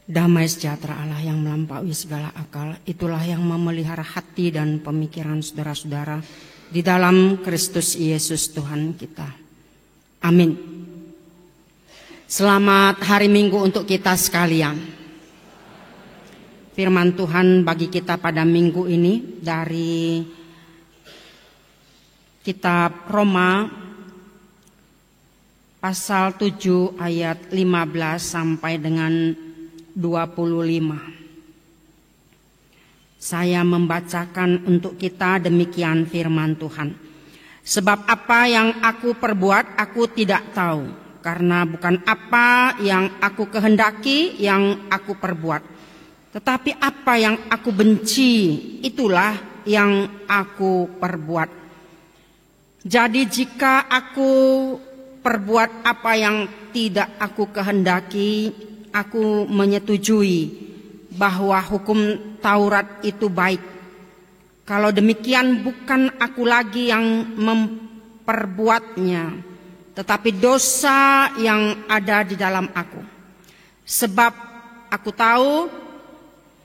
Damai sejahtera Allah yang melampaui segala akal, itulah yang memelihara hati dan pemikiran saudara-saudara di dalam Kristus Yesus Tuhan kita. Amin. Selamat hari Minggu untuk kita sekalian. Firman Tuhan bagi kita pada minggu ini dari kitab Roma pasal 7 ayat 15 sampai dengan 25. Saya membacakan untuk kita demikian firman Tuhan. Sebab apa yang aku perbuat aku tidak tahu, karena bukan apa yang aku kehendaki yang aku perbuat, tetapi apa yang aku benci itulah yang aku perbuat. Jadi jika aku perbuat apa yang tidak aku kehendaki, aku menyetujui bahwa hukum Taurat itu baik. Kalau demikian bukan aku lagi yang memperbuatnya, tetapi dosa yang ada di dalam aku. Sebab aku tahu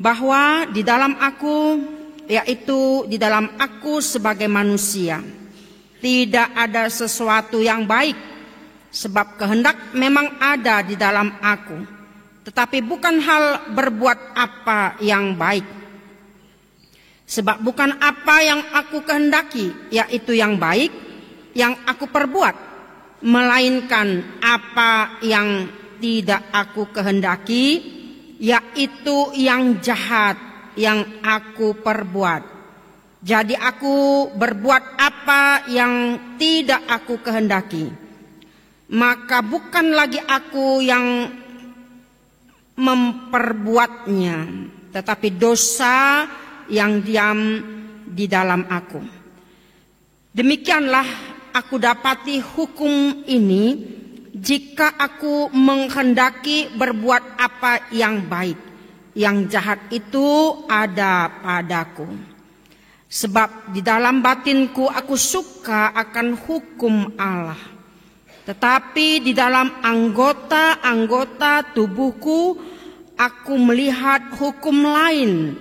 bahwa di dalam aku, yaitu di dalam aku sebagai manusia, tidak ada sesuatu yang baik. Sebab kehendak memang ada di dalam aku, tetapi bukan hal berbuat apa yang baik. Sebab bukan apa yang aku kehendaki, yaitu yang baik, yang aku perbuat, melainkan apa yang tidak aku kehendaki, yaitu yang jahat yang aku perbuat. Jadi aku berbuat apa yang tidak aku kehendaki, maka bukan lagi aku yang memperbuatnya, tetapi dosa yang diam di dalam aku. Demikianlah aku dapati hukum ini, jika aku menghendaki berbuat apa yang baik, yang jahat itu ada padaku. Sebab di dalam batinku aku suka akan hukum Allah, tetapi di dalam anggota-anggota tubuhku aku melihat hukum lain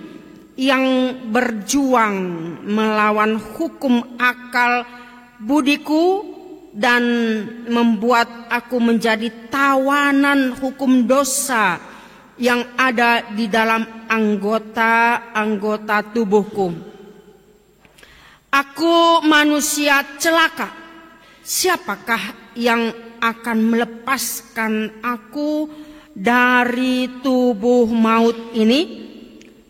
yang berjuang melawan hukum akal budiku dan membuat aku menjadi tawanan hukum dosa yang ada di dalam anggota-anggota tubuhku. Aku manusia celaka. Siapakah yang akan melepaskan aku dari tubuh maut ini?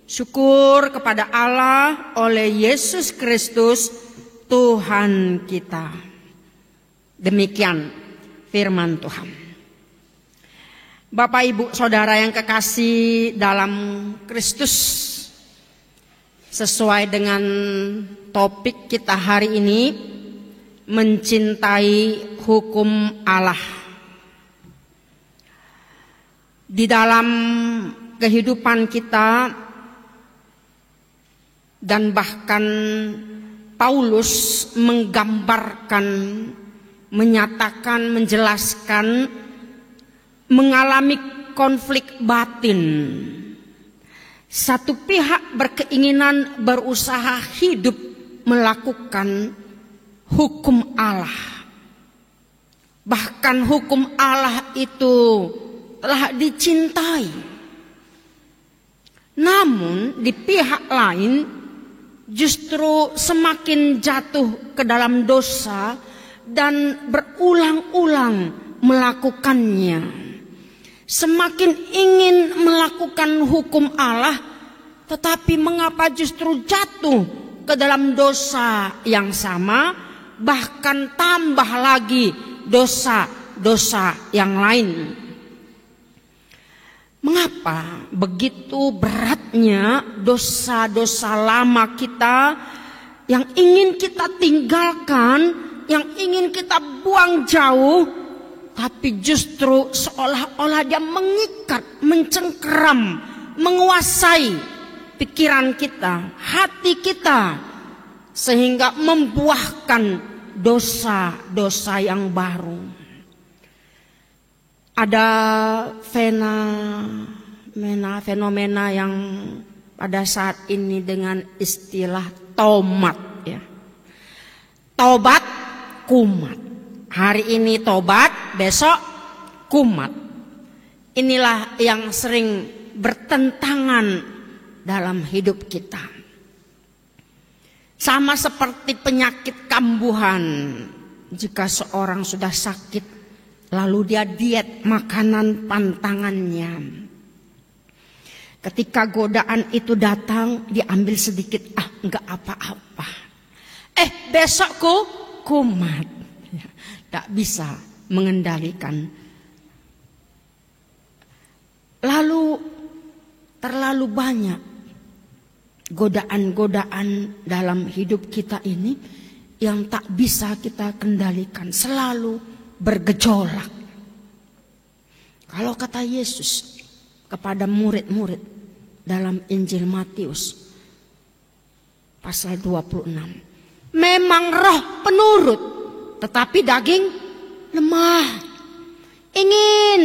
Syukur kepada Allah oleh Yesus Kristus Tuhan kita. Demikian firman Tuhan. Bapak Ibu Saudara yang kekasih dalam Kristus, sesuai dengan topik kita hari ini, mencintai hukum Allah. Di dalam kehidupan kita, dan bahkan Paulus menggambarkan, menyatakan, menjelaskan, mengalami konflik batin. Satu pihak berkeinginan berusaha hidup melakukan hukum Allah. Bahkan hukum Allah itu telah dicintai. Namun di pihak lain justru semakin jatuh ke dalam dosa dan berulang-ulang melakukannya. Semakin ingin melakukan hukum Allah, tetapi mengapa justru jatuh ke dalam dosa yang sama, bahkan tambah lagi dosa-dosa yang lain. Mengapa begitu beratnya dosa-dosa lama kita yang ingin kita tinggalkan, yang ingin kita buang jauh, tapi justru seolah-olah dia mengikat, mencengkeram, menguasai pikiran kita, hati kita, sehingga membuahkan dosa-dosa yang baru. Ada vena fenomena yang pada saat ini dengan istilah tomat ya. Tobat, kumat. Hari ini tobat, besok kumat. Inilah yang sering bertentangan dalam hidup kita. Sama seperti penyakit kambuhan. Jika seorang sudah sakit, lalu dia diet makanan pantangannya. Ketika godaan itu datang, diambil sedikit, enggak apa-apa. Besokku kumat. Tak bisa mengendalikan. Lalu terlalu banyak godaan-godaan dalam hidup kita ini yang tak bisa kita kendalikan, selalu bergejolak. Kalau kata Yesus kepada murid-murid dalam Injil Matius pasal 26, memang roh penurut, tetapi daging lemah. Ingin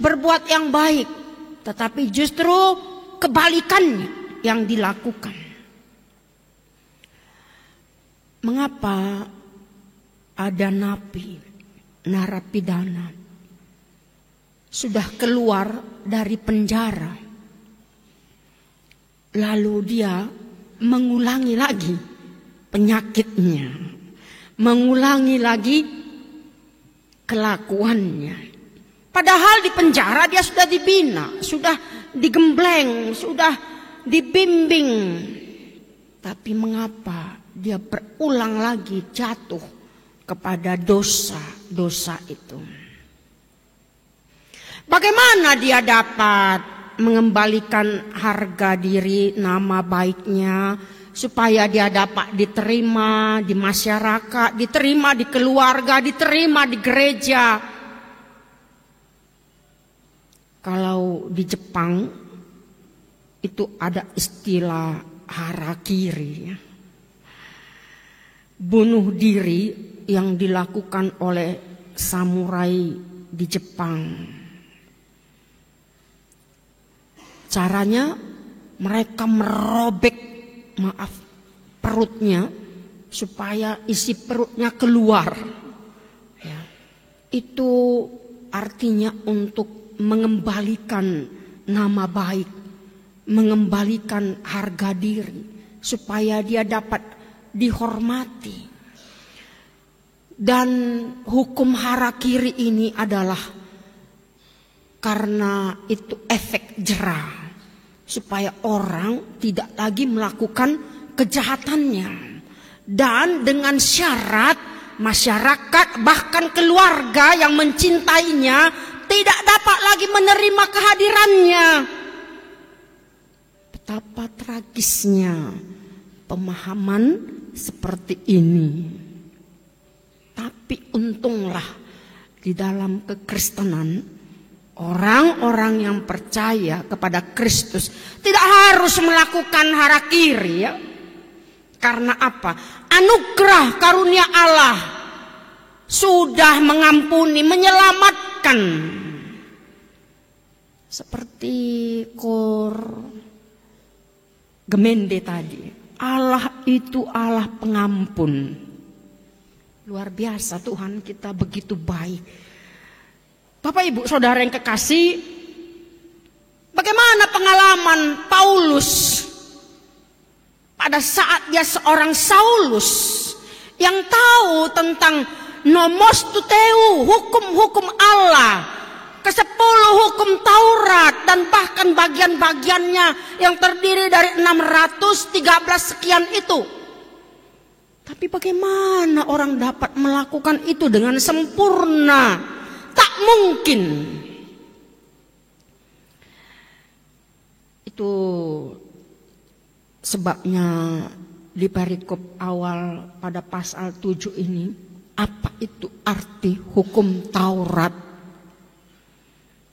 berbuat yang baik, tetapi justru kebalikannya yang dilakukan. Mengapa ada napi, narapidana sudah keluar dari penjara, lalu dia mengulangi lagi penyakitnya, mengulangi lagi kelakuannya. Padahal di penjara dia sudah dibina, sudah digembleng, sudah dibimbing. Tapi mengapa dia berulang lagi jatuh kepada dosa-dosa itu? Bagaimana dia dapat mengembalikan harga diri, nama baiknya, supaya dia dapat diterima di masyarakat, diterima di keluarga, diterima di gereja? Kalau di Jepang itu ada istilah harakiri, bunuh diri yang dilakukan oleh samurai di Jepang. Caranya mereka merobek perutnya supaya isi perutnya keluar. Ya. Itu artinya untuk mengembalikan nama baik, mengembalikan harga diri supaya dia dapat dihormati. Dan hukum harakiri ini adalah karena itu efek jera, supaya orang tidak lagi melakukan kejahatannya. Dan dengan syarat masyarakat bahkan keluarga yang mencintainya tidak dapat lagi menerima kehadirannya. Betapa tragisnya pemahaman seperti ini. Tapi untunglah di dalam kekristenan, orang-orang yang percaya kepada Kristus tidak harus melakukan harakiri ya. Karena apa? Anugerah karunia Allah sudah mengampuni, menyelamatkan. Seperti Kor Gemende tadi, Allah itu Allah pengampun. Luar biasa, Tuhan kita begitu baik. Bapak Ibu Saudara yang kekasih, bagaimana pengalaman Paulus pada saat dia seorang Saulus yang tahu tentang nomos tuteu, hukum-hukum Allah, ke-10 hukum Taurat, dan bahkan bagian-bagiannya yang terdiri dari 613 sekian itu. Tapi bagaimana orang dapat melakukan itu dengan sempurna? Tak mungkin. Itu sebabnya di perikop awal pada pasal 7 ini, apa itu arti hukum Taurat?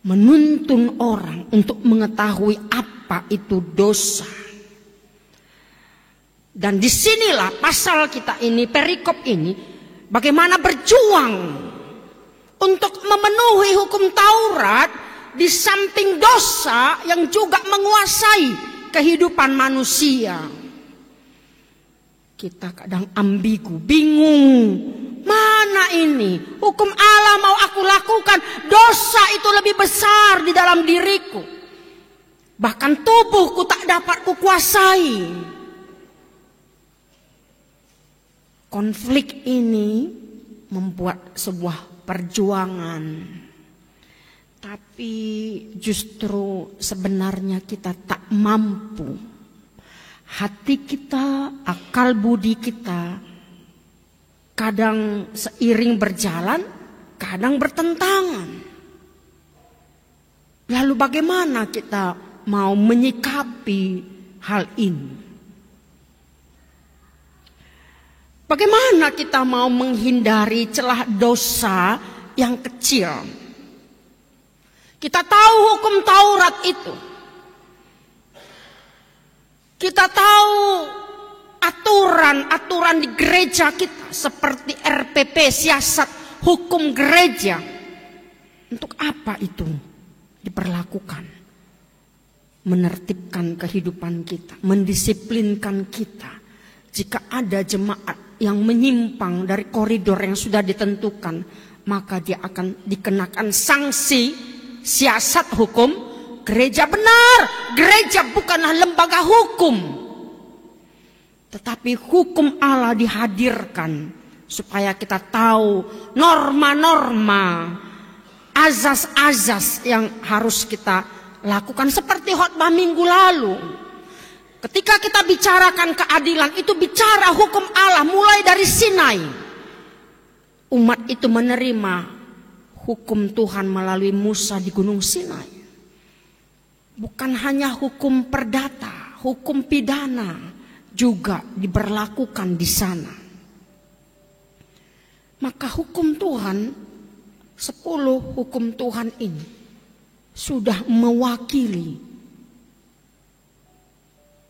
Menuntun orang untuk mengetahui apa itu dosa. Dan disinilah pasal kita ini, perikop ini, bagaimana berjuang untuk memenuhi hukum Taurat di samping dosa yang juga menguasai kehidupan manusia. Kita kadang ambigu, bingung. Mana ini? Hukum Allah mau aku lakukan, dosa itu lebih besar di dalam diriku. Bahkan tubuhku tak dapat kukuasai. Konflik ini membuat sebuah perjuangan. Tapi justru sebenarnya kita tak mampu. Hati kita, akal budi kita kadang seiring berjalan, kadang bertentangan. Lalu bagaimana kita mau menyikapi hal ini? Bagaimana kita mau menghindari celah dosa yang kecil? Kita tahu hukum Taurat itu. Kita tahu aturan-aturan di gereja kita seperti RPP, siasat hukum gereja. Untuk apa itu diperlakukan? Menertibkan kehidupan kita, mendisiplinkan kita. Jika ada jemaat yang menyimpang dari koridor yang sudah ditentukan, maka dia akan dikenakan sanksi. Siasat hukum gereja. Benar, gereja bukanlah lembaga hukum, tetapi hukum Allah dihadirkan supaya kita tahu norma-norma, azas-azas yang harus kita lakukan. Seperti khotbah minggu lalu, ketika kita bicarakan keadilan, itu bicara hukum Allah mulai dari Sinai. Umat itu menerima hukum Tuhan melalui Musa di Gunung Sinai. Bukan hanya hukum perdata, hukum pidana juga diberlakukan di sana. Maka hukum Tuhan, 10 hukum Tuhan ini sudah mewakili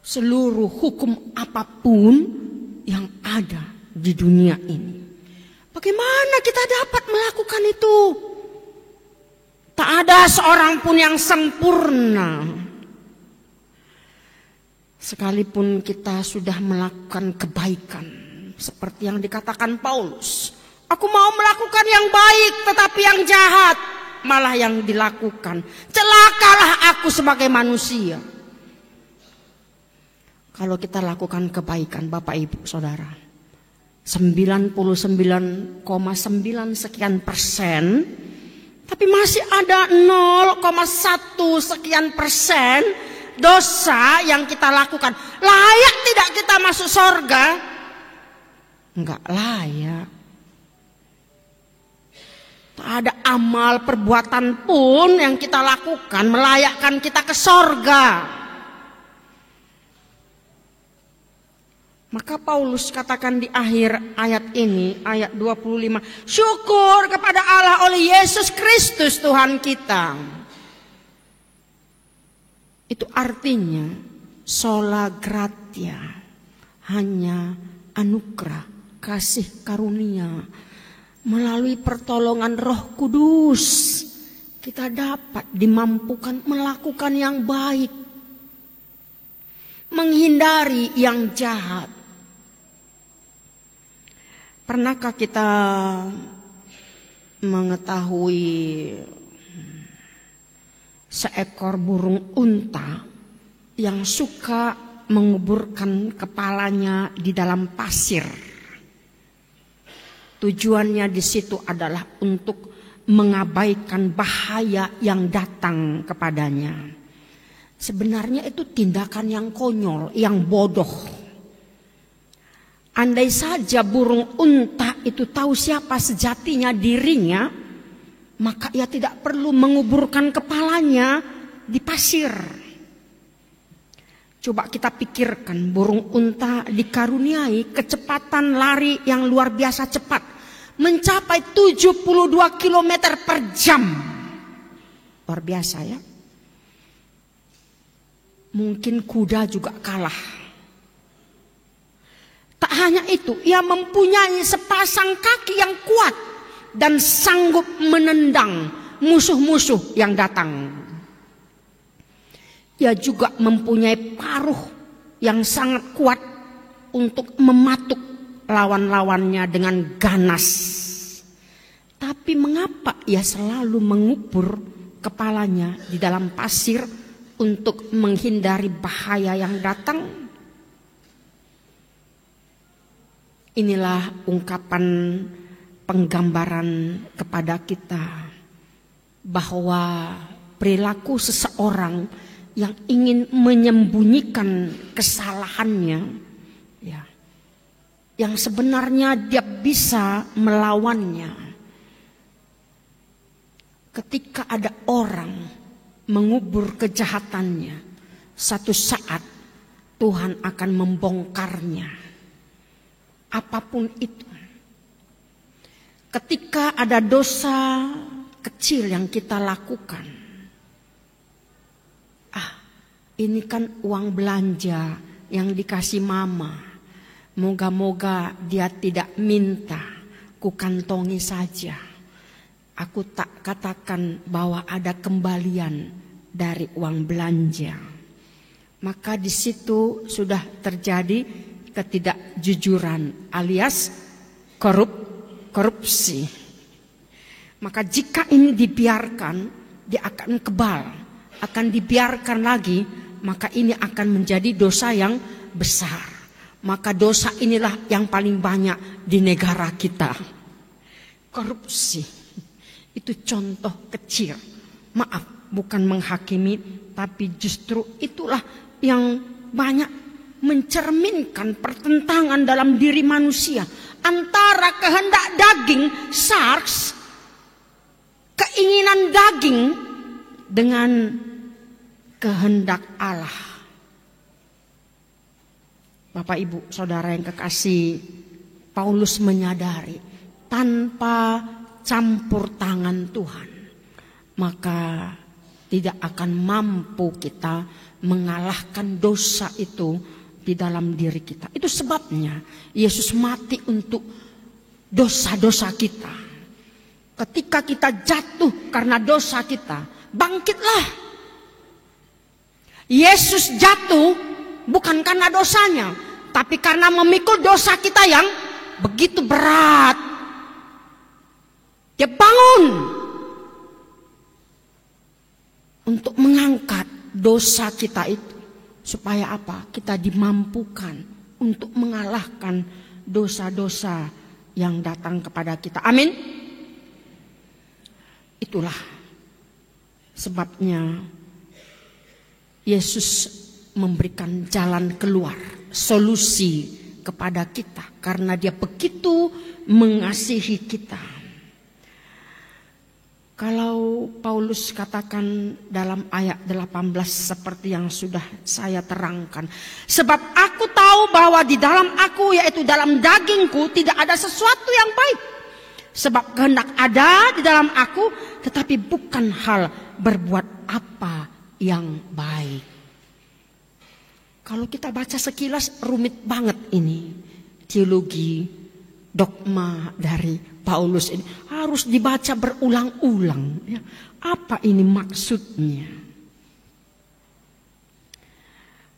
seluruh hukum apapun yang ada di dunia ini. Bagaimana kita dapat melakukan itu? Tak ada seorang pun yang sempurna. Sekalipun kita sudah melakukan kebaikan, seperti yang dikatakan Paulus, aku mau melakukan yang baik, tetapi yang jahat malah yang dilakukan. Celakalah aku sebagai manusia. Kalau kita lakukan kebaikan, Bapak Ibu Saudara, 99,9 sekian persen, tapi masih ada 0,1 sekian persen dosa yang kita lakukan. Layak tidak kita masuk surga? Enggak layak. Tak ada amal perbuatan pun yang kita lakukan melayakkan kita ke surga. Maka Paulus katakan di akhir ayat ini, ayat 25, syukur kepada Allah oleh Yesus Kristus Tuhan kita. Itu artinya sola gratia, hanya anugerah, kasih karunia. Melalui pertolongan Roh Kudus, kita dapat dimampukan melakukan yang baik, menghindari yang jahat. Pernahkah kita mengetahui seekor burung unta yang suka menguburkan kepalanya di dalam pasir? Tujuannya di situ adalah untuk mengabaikan bahaya yang datang kepadanya. Sebenarnya itu tindakan yang konyol, yang bodoh. Andai saja burung unta itu tahu siapa sejatinya dirinya, maka ia tidak perlu menguburkan kepalanya di pasir. Coba kita pikirkan, burung unta dikaruniai kecepatan lari yang luar biasa cepat, mencapai 72 km per jam. Luar biasa ya. Mungkin kuda juga kalah. Tak hanya itu, ia mempunyai sepasang kaki yang kuat dan sanggup menendang, musuh-musuh yang datang. Ia juga mempunyai paruh yang sangat kuat untuk mematuk lawan-lawannya dengan ganas. Tapi mengapa ia selalu mengubur kepalanya di dalam pasir untuk menghindari bahaya yang datang? Inilah ungkapan penggambaran kepada kita bahwa perilaku seseorang yang ingin menyembunyikan kesalahannya, ya, yang sebenarnya dia bisa melawannya. Ketika ada orang mengubur kejahatannya, satu saat Tuhan akan membongkarnya. Apapun itu. Ketika ada dosa kecil yang kita lakukan. Ini kan uang belanja yang dikasih mama. Moga-moga dia tidak minta, kukantongi saja. Aku tak katakan bahwa ada kembalian dari uang belanja. Maka di situ sudah terjadi ketidakjujuran alias korupsi. Maka jika ini dibiarkan, dia akan kebal, akan dibiarkan lagi, maka ini akan menjadi dosa yang besar. Maka dosa inilah yang paling banyak di negara kita. Korupsi. Itu contoh kecil. Maaf, bukan menghakimi, tapi justru itulah yang banyak mencerminkan pertentangan dalam diri manusia antara kehendak daging, sarks, keinginan daging dengan kehendak Allah. Bapak, Ibu, Saudara yang kekasih, Paulus menyadari tanpa campur tangan Tuhan, maka tidak akan mampu kita mengalahkan dosa itu di dalam diri kita. Itu sebabnya Yesus mati untuk dosa-dosa kita. Ketika kita jatuh karena dosa kita, bangkitlah. Yesus jatuh bukan karena dosanya, tapi karena memikul dosa kita yang begitu berat. Dia bangun untuk mengangkat dosa kita itu. Supaya apa? Kita dimampukan untuk mengalahkan dosa-dosa yang datang kepada kita. Amin. Itulah sebabnya Yesus memberikan jalan keluar, solusi kepada kita. Karena dia begitu mengasihi kita. Kalau Paulus katakan dalam ayat 18 seperti yang sudah saya terangkan. Sebab aku tahu bahwa di dalam aku, yaitu dalam dagingku, tidak ada sesuatu yang baik. Sebab kehendak ada di dalam aku, tetapi bukan hal berbuat apa yang baik. Kalau kita baca sekilas rumit banget ini. Teologi, dogma dari Paulus ini harus dibaca berulang-ulang. Ya. Apa ini maksudnya?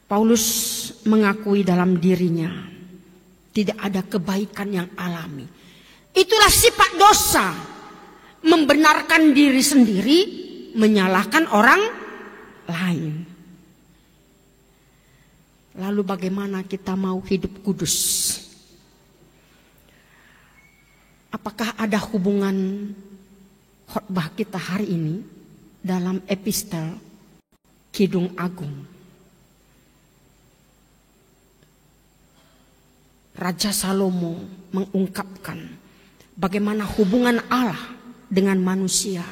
Paulus mengakui dalam dirinya tidak ada kebaikan yang alami. Itulah sifat dosa. Membenarkan diri sendiri, menyalahkan orang lain. Lalu bagaimana kita mau hidup kudus? Apakah ada hubungan khotbah kita hari ini dalam epistel Kidung Agung? Raja Salomo mengungkapkan bagaimana hubungan Allah dengan manusia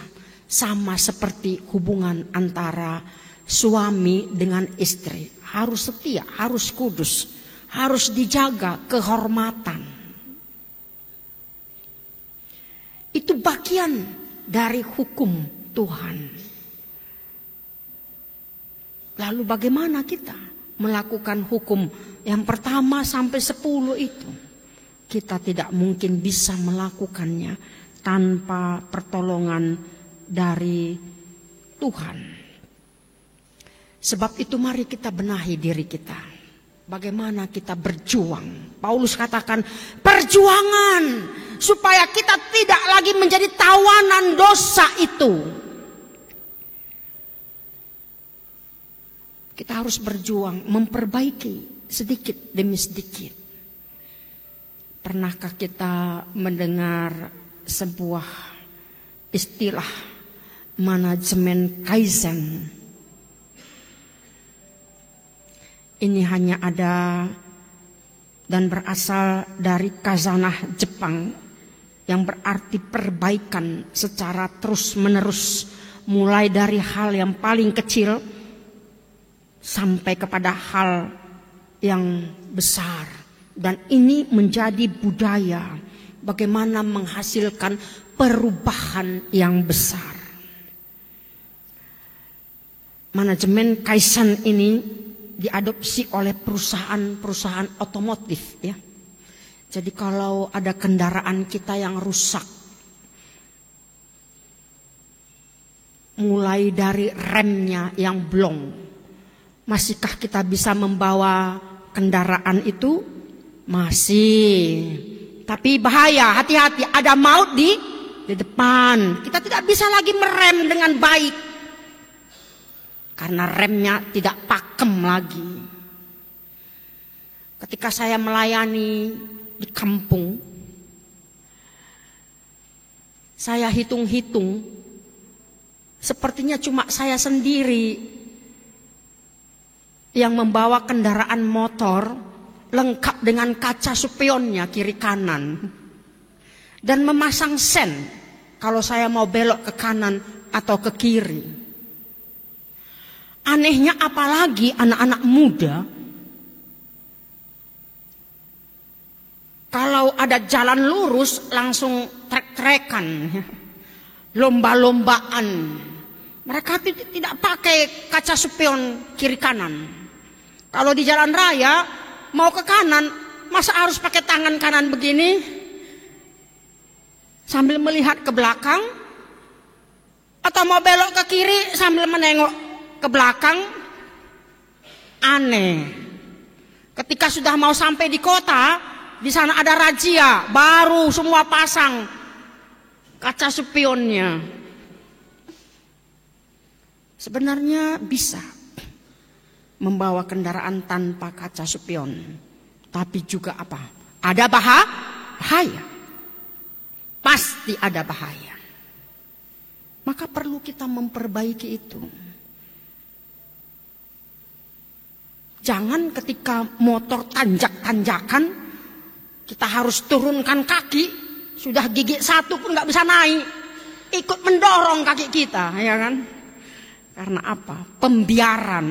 sama seperti hubungan antara suami dengan istri. Harus setia, harus kudus, harus dijaga kehormatan. Itu bagian dari hukum Tuhan. Lalu bagaimana kita melakukan hukum yang pertama sampai 10 itu? Kita tidak mungkin bisa melakukannya tanpa pertolongan dari Tuhan. Sebab itu mari kita benahi diri kita. Bagaimana kita berjuang. Paulus katakan perjuangan supaya kita tidak lagi menjadi tawanan dosa itu. Kita harus berjuang memperbaiki sedikit demi sedikit. Pernahkah kita mendengar sebuah istilah manajemen Kaizen? Ini hanya ada dan berasal dari kazanah Jepang yang berarti perbaikan secara terus-menerus, mulai dari hal yang paling kecil sampai kepada hal yang besar. Dan ini menjadi budaya bagaimana menghasilkan perubahan yang besar. Manajemen Kaizen ini diadopsi oleh perusahaan-perusahaan otomotif ya. Jadi kalau ada kendaraan kita yang rusak, mulai dari remnya yang blong, masihkah kita bisa membawa kendaraan itu? Masih. Tapi bahaya, hati-hati, ada maut di depan. Kita tidak bisa lagi merem dengan baik karena remnya tidak pakem lagi. Ketika saya melayani di kampung, saya hitung-hitung, sepertinya cuma saya sendiri yang membawa kendaraan motor lengkap dengan kaca spionnya kiri kanan dan memasang sen kalau saya mau belok ke kanan atau ke kiri. Anehnya apalagi anak-anak muda, kalau ada jalan lurus langsung trek-trekan, lomba-lombaan. Mereka tidak pakai kaca spion kiri kanan. Kalau di jalan raya mau ke kanan, masa harus pakai tangan kanan begini sambil melihat ke belakang, atau mau belok ke kiri sambil menengok ke belakang? Aneh. Ketika sudah mau sampai di kota, di sana ada razia, baru semua pasang kaca spionnya. Sebenarnya bisa membawa kendaraan tanpa kaca spion, tapi juga apa? Ada bahaya. Pasti ada bahaya. Maka perlu kita memperbaiki itu. Jangan ketika motor tanjak-tanjakan kita harus turunkan kaki, sudah gigi satu pun nggak bisa naik, ikut mendorong kaki kita, ya kan? Karena apa? Pembiaran.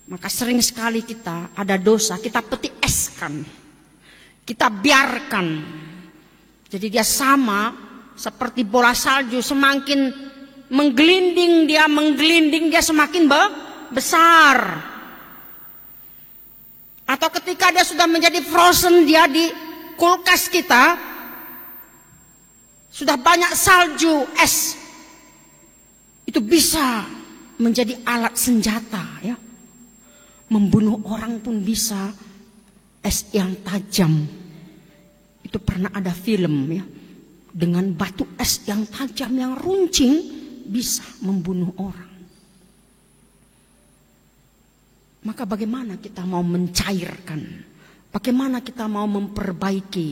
Maka sering sekali kita ada dosa, kita peti eskan, kita biarkan. Jadi dia sama seperti bola salju, semakin menggelinding dia semakin besar. Atau ketika dia sudah menjadi frozen, dia di kulkas kita sudah banyak salju, es, itu bisa menjadi alat senjata ya. Membunuh orang pun bisa, es yang tajam. Itu pernah ada film ya, dengan batu es yang tajam yang runcing bisa membunuh orang. Maka bagaimana kita mau mencairkan? Bagaimana kita mau memperbaiki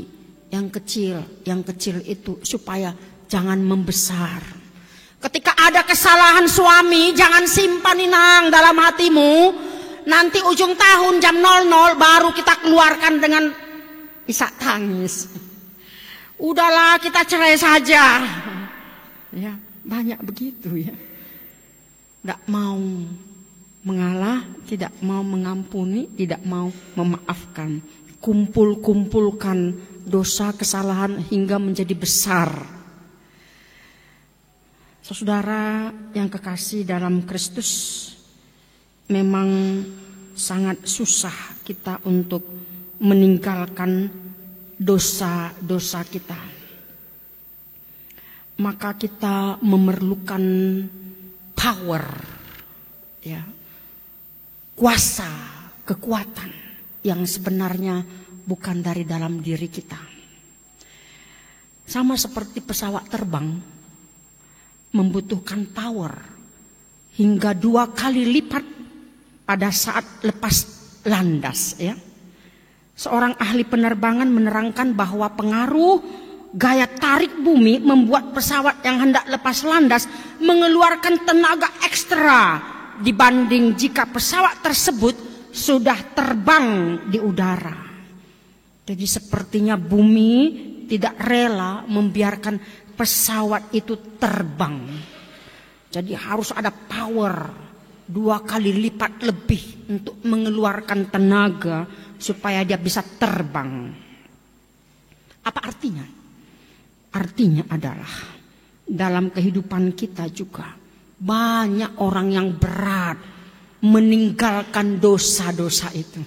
yang kecil itu supaya jangan membesar. Ketika ada kesalahan suami, jangan simpan inang dalam hatimu. Nanti ujung tahun jam 00 baru kita keluarkan dengan isak tangis. Udahlah kita cerai saja. Ya, banyak begitu ya. Tidak mau mengalah, tidak mau mengampuni, tidak mau memaafkan. Kumpul-kumpulkan dosa kesalahan hingga menjadi besar. Saudara yang kekasih dalam Kristus, memang sangat susah kita untuk meninggalkan dosa-dosa kita. maka kita memerlukan power, ya, kuasa, kekuatan yang sebenarnya bukan dari dalam diri kita. Sama seperti pesawat terbang membutuhkan power hingga 2 kali lipat pada saat lepas landas, ya. Seorang ahli penerbangan menerangkan bahwa pengaruh gaya tarik bumi membuat pesawat yang hendak lepas landas mengeluarkan tenaga ekstra dibanding jika pesawat tersebut sudah terbang di udara. Jadi sepertinya bumi tidak rela membiarkan pesawat itu terbang. Jadi harus ada power 2 kali lipat lebih untuk mengeluarkan tenaga supaya dia bisa terbang. Apa artinya? Artinya adalah dalam kehidupan kita juga banyak orang yang berat meninggalkan dosa-dosa itu.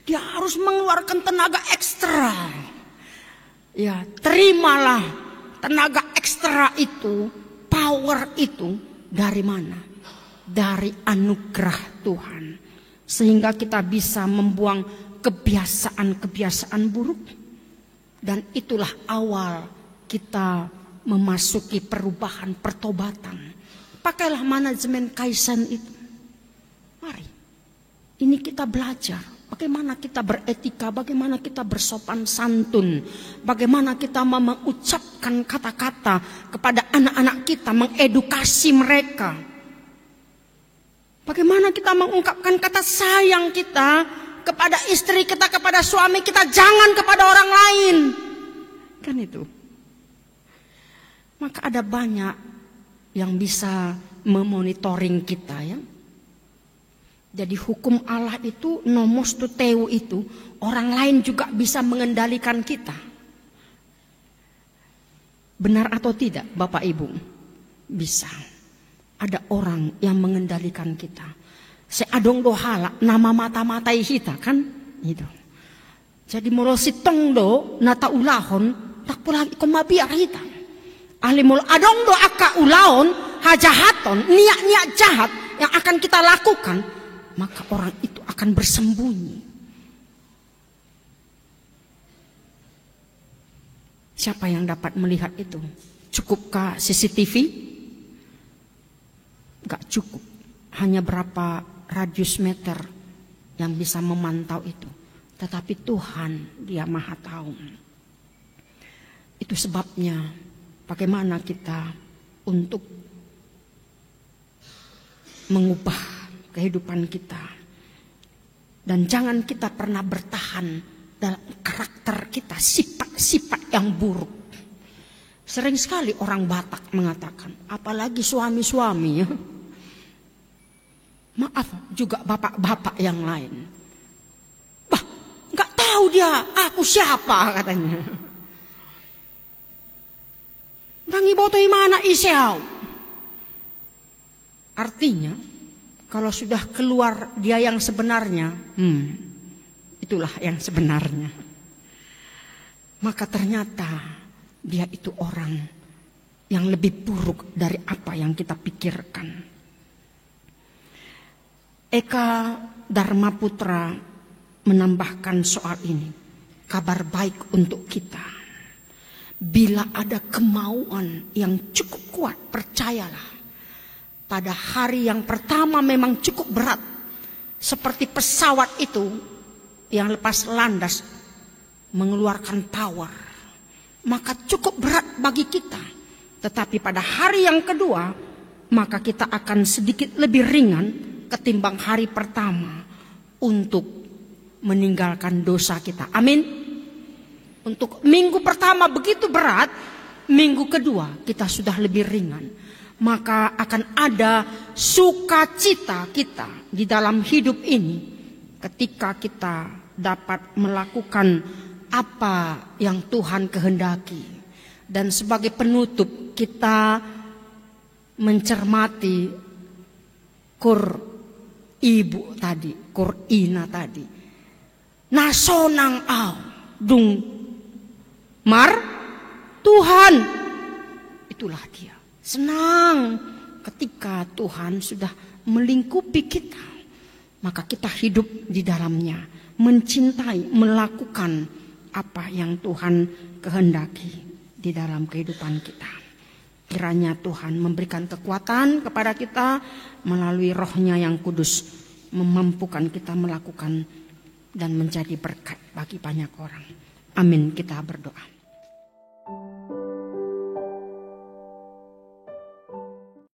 Dia harus mengeluarkan tenaga ekstra. Ya, terimalah tenaga ekstra itu, power itu dari mana? Dari anugerah Tuhan. Sehingga kita bisa membuang kebiasaan-kebiasaan buruk. Dan itulah awal kita memasuki perubahan, pertobatan. Pakailah manajemen Kaizen itu. Mari. Ini kita belajar. Bagaimana kita beretika, bagaimana kita bersopan santun. Bagaimana kita mengucapkan kata-kata kepada anak-anak kita, mengedukasi mereka. Bagaimana kita mengungkapkan kata sayang kita kepada istri kita, kepada suami kita, jangan kepada orang lain. Kan itu. Maka ada banyak yang bisa memonitoring kita, ya. Jadi hukum Allah itu, nomos tuteu itu, orang lain juga bisa mengendalikan kita. Benar atau tidak, Bapak Ibu? Bisa. Ada orang yang mengendalikan kita. Seadong dohala nama mata-matai kita, kan? Itu. Jadi molo sitong do nata ulahon tak pula komabiar kita. Alimul adong do aka ulahon hajahaton, niat-niat jahat yang akan kita lakukan, maka orang itu akan bersembunyi. Siapa yang dapat melihat itu? Cukupkah CCTV? Gak cukup. Hanya berapa radius meter yang bisa memantau itu. Tetapi Tuhan, Dia Maha Tahu. Itu sebabnya bagaimana kita untuk mengubah kehidupan kita. Dan jangan kita pernah bertahan dalam karakter kita, sifat-sifat yang buruk. Sering sekali orang Batak mengatakan, apalagi suami-suami, ya. Maaf juga bapak-bapak yang lain. Bah, gak tahu dia aku siapa, katanya. Tangi botoi mana isyau. Artinya, kalau sudah keluar dia yang sebenarnya, itulah yang sebenarnya. Maka ternyata dia itu orang yang lebih buruk dari apa yang kita pikirkan. Eka Dharma Putra menambahkan soal ini. Kabar baik untuk kita. Bila ada kemauan yang cukup kuat, percayalah. Pada hari yang pertama memang cukup berat. Seperti pesawat itu yang lepas landas mengeluarkan power. Maka cukup berat bagi kita. Tetapi pada hari yang kedua, maka kita akan sedikit lebih ringan ketimbang hari pertama untuk meninggalkan dosa kita. Amin. Untuk minggu pertama begitu berat, minggu kedua kita sudah lebih ringan. Maka akan ada sukacita kita di dalam hidup ini ketika kita dapat melakukan apa yang Tuhan kehendaki. Dan sebagai penutup kita mencermati ibu tadi, Ina tadi. Nasonang au dung mar Tuhan. itulah dia. Senang ketika Tuhan sudah melingkupi kita, maka kita hidup di dalamnya, mencintai, melakukan apa yang Tuhan kehendaki di dalam kehidupan kita. Kiranya Tuhan memberikan kekuatan kepada kita melalui Roh-Nya yang kudus, memampukan kita melakukan dan menjadi berkat bagi banyak orang. Amin. Kita berdoa.